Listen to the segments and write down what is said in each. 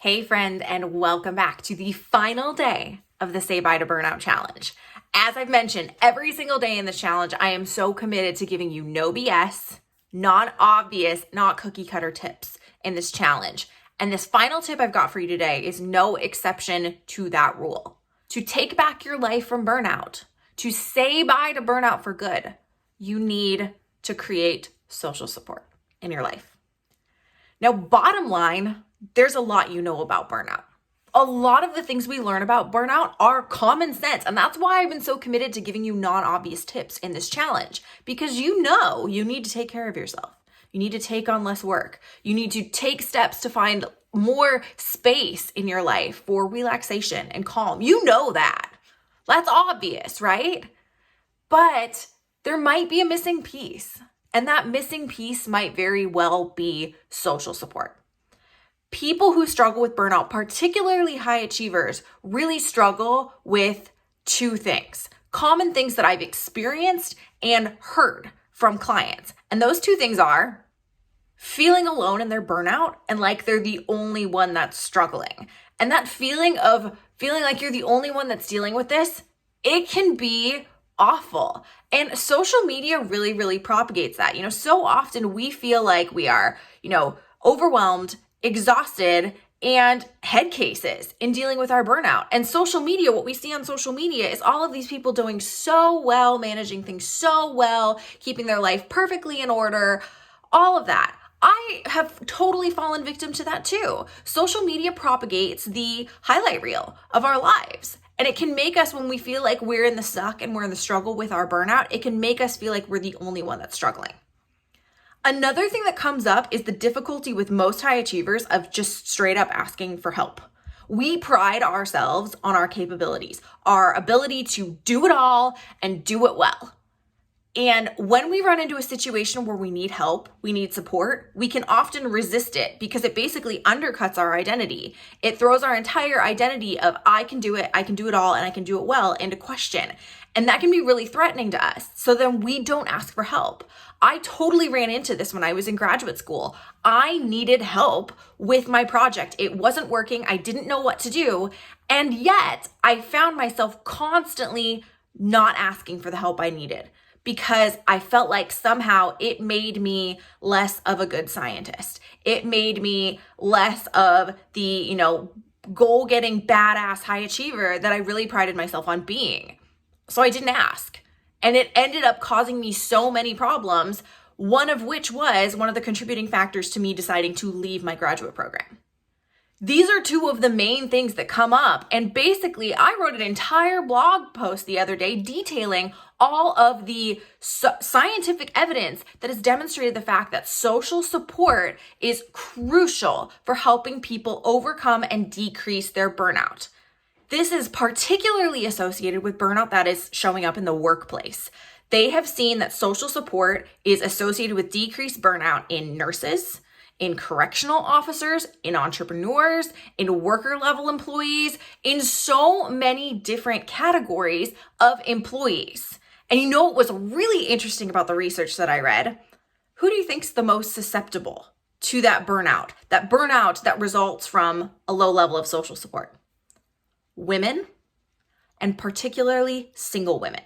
Hey friend, and welcome back to the final day of the Say Bye to Burnout Challenge. As I've mentioned, every single day in this challenge, I am so committed to giving you no BS, non-obvious, not cookie cutter tips in this challenge. And this final tip I've got for you today is no exception to that rule. To take back your life from burnout, to say bye to burnout for good, you need to create social support in your life. Now, bottom line, there's a lot you know about burnout. A lot of the things we learn about burnout are common sense. And that's why I've been so committed to giving you non-obvious tips in this challenge, because you know you need to take care of yourself. You need to take on less work. You need to take steps to find more space in your life for relaxation and calm. You know that. That's obvious, right? But there might be a missing piece. And that missing piece might very well be social support. People who struggle with burnout, particularly high achievers, really struggle with two things, common things that I've experienced and heard from clients. And those two things are feeling alone in their burnout and like they're the only one that's struggling. And that feeling of feeling like you're the only one that's dealing with this, it can be awful. And social media really, really propagates that. So often we feel like we are, overwhelmed, exhausted, and head cases in dealing with our burnout. And social media, what we see on social media is all of these people doing so well, managing things so well, keeping their life perfectly in order, all of that. I have totally fallen victim to that too. Social media propagates the highlight reel of our lives. And it can make us, when we feel like we're in the suck and we're in the struggle with our burnout, it can make us feel like we're the only one that's struggling. Another thing that comes up is the difficulty with most high achievers of just straight up asking for help. We pride ourselves on our capabilities, our ability to do it all and do it well. And when we run into a situation where we need help, we need support, we can often resist it because it basically undercuts our identity. It throws our entire identity of I can do it all, and I can do it well into question. And that can be really threatening to us. So then we don't ask for help. I totally ran into this when I was in graduate school. I needed help with my project. It wasn't working. I didn't know what to do. And yet I found myself constantly not asking for the help I needed, because I felt like somehow it made me less of a good scientist. It made me less of the, goal-getting badass high achiever that I really prided myself on being. So I didn't ask. And it ended up causing me so many problems, one of which was one of the contributing factors to me deciding to leave my graduate program. These are two of the main things that come up. And basically, I wrote an entire blog post the other day detailing all of the scientific evidence that has demonstrated the fact that social support is crucial for helping people overcome and decrease their burnout. This is particularly associated with burnout that is showing up in the workplace. They have seen that social support is associated with decreased burnout in nurses, in correctional officers, in entrepreneurs, in worker level employees, in so many different categories of employees. And what was really interesting about the research that I read? Who do you think's the most susceptible to that burnout that results from a low level of social support? Women, and particularly single women.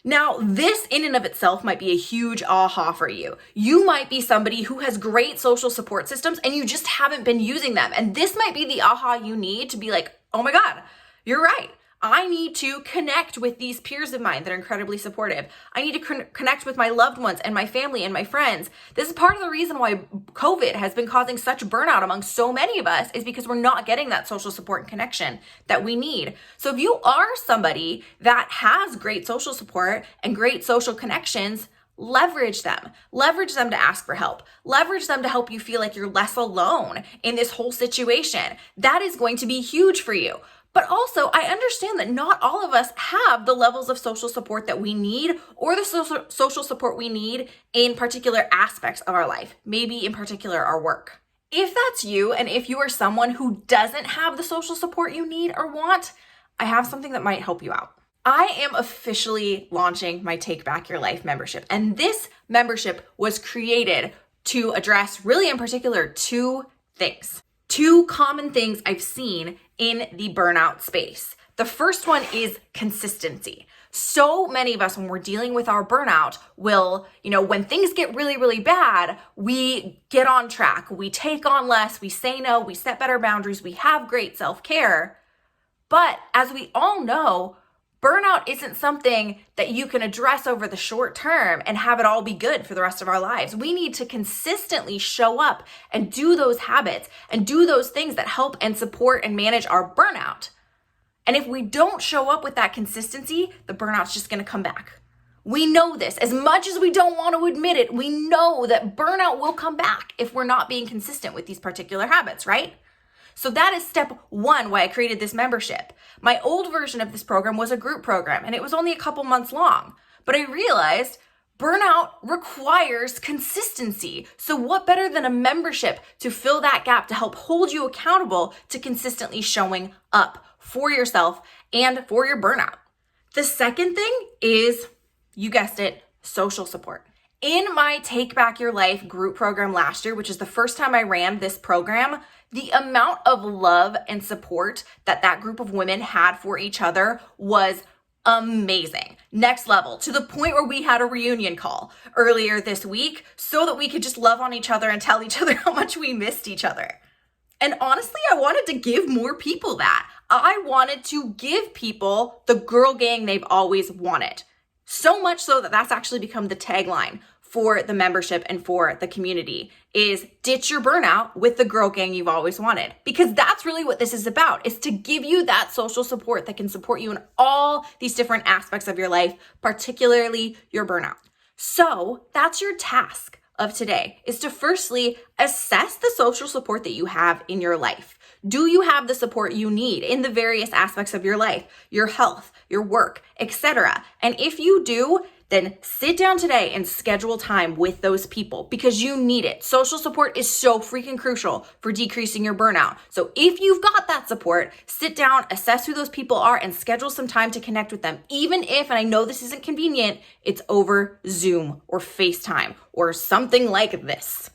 Now, this in and of itself might be a huge aha for you. You might be somebody who has great social support systems and you just haven't been using them. And this might be the aha you need to be like, oh my God, you're right. I need to connect with these peers of mine that are incredibly supportive. I need to connect with my loved ones and my family and my friends. This is part of the reason why COVID has been causing such burnout among so many of us, is because we're not getting that social support and connection that we need. So if you are somebody that has great social support and great social connections, leverage them to ask for help, leverage them to help you feel like you're less alone in this whole situation. That is going to be huge for you. But also, I understand that not all of us have the levels of social support that we need, or the social support we need in particular aspects of our life, maybe in particular our work. If that's you, and if you are someone who doesn't have the social support you need or want, I have something that might help you out. I am officially launching my Take Back Your Life membership, and this membership was created to address really in particular two things. Two common things I've seen in the burnout space. The first one is consistency. So many of us, when we're dealing with our burnout, will, when things get really, really bad, we get on track. We take on less, we say no, we set better boundaries, we have great self-care. But as we all know, burnout isn't something that you can address over the short term and have it all be good for the rest of our lives. We need to consistently show up and do those habits and do those things that help and support and manage our burnout. And if we don't show up with that consistency, the burnout's just going to come back. We know this. As much as we don't want to admit it, we know that burnout will come back if we're not being consistent with these particular habits, right? So that is step one, why I created this membership. My old version of this program was a group program, and it was only a couple months long. But I realized burnout requires consistency. So what better than a membership to fill that gap, to help hold you accountable to consistently showing up for yourself and for your burnout. The second thing is, you guessed it, social support. In my Take Back Your Life group program last year, which is the first time I ran this program, the amount of love and support that group of women had for each other was amazing. Next level, to the point where we had a reunion call earlier this week so that we could just love on each other and tell each other how much we missed each other. And honestly, I wanted to give more people that. I wanted to give people the girl gang they've always wanted. So much so that that's actually become the tagline for the membership and for the community is ditch your burnout with the girl gang you've always wanted. Because that's really what this is about, is to give you that social support that can support you in all these different aspects of your life, particularly your burnout. So that's your task of today, is to firstly assess the social support that you have in your life. Do you have the support you need in the various aspects of your life, your health, your work, etc.? And if you do, then sit down today and schedule time with those people because you need it. Social support is so freaking crucial for decreasing your burnout. So if you've got that support, sit down, assess who those people are, and schedule some time to connect with them. Even if, and I know this isn't convenient, it's over Zoom or FaceTime or something like this.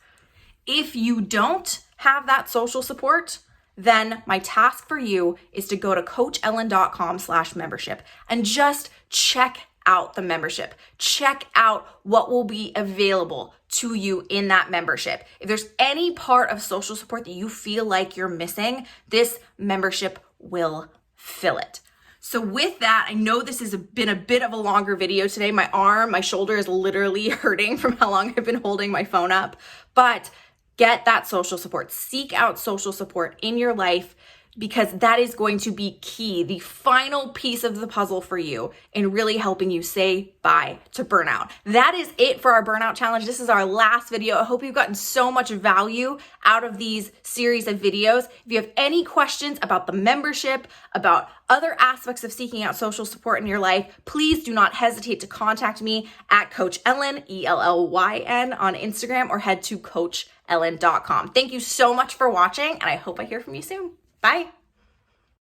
If you don't have that social support, then my task for you is to go to coachellen.com/membership and just check out the membership. Check out what will be available to you in that membership. If there's any part of social support that you feel like you're missing, this membership will fill it. So with that, I know this has been a bit of a longer video today. My shoulder is literally hurting from how long I've been holding my phone up, but get that social support. Seek out social support in your life because that is going to be key, the final piece of the puzzle for you in really helping you say bye to burnout. That is it for our burnout challenge. This is our last video. I hope you've gotten so much value out of these series of videos. If you have any questions about the membership, about other aspects of seeking out social support in your life, please do not hesitate to contact me at Coach Ellen, ELLYN on Instagram, or head to coachellen.com. Thank you so much for watching, and I hope I hear from you soon. Bye.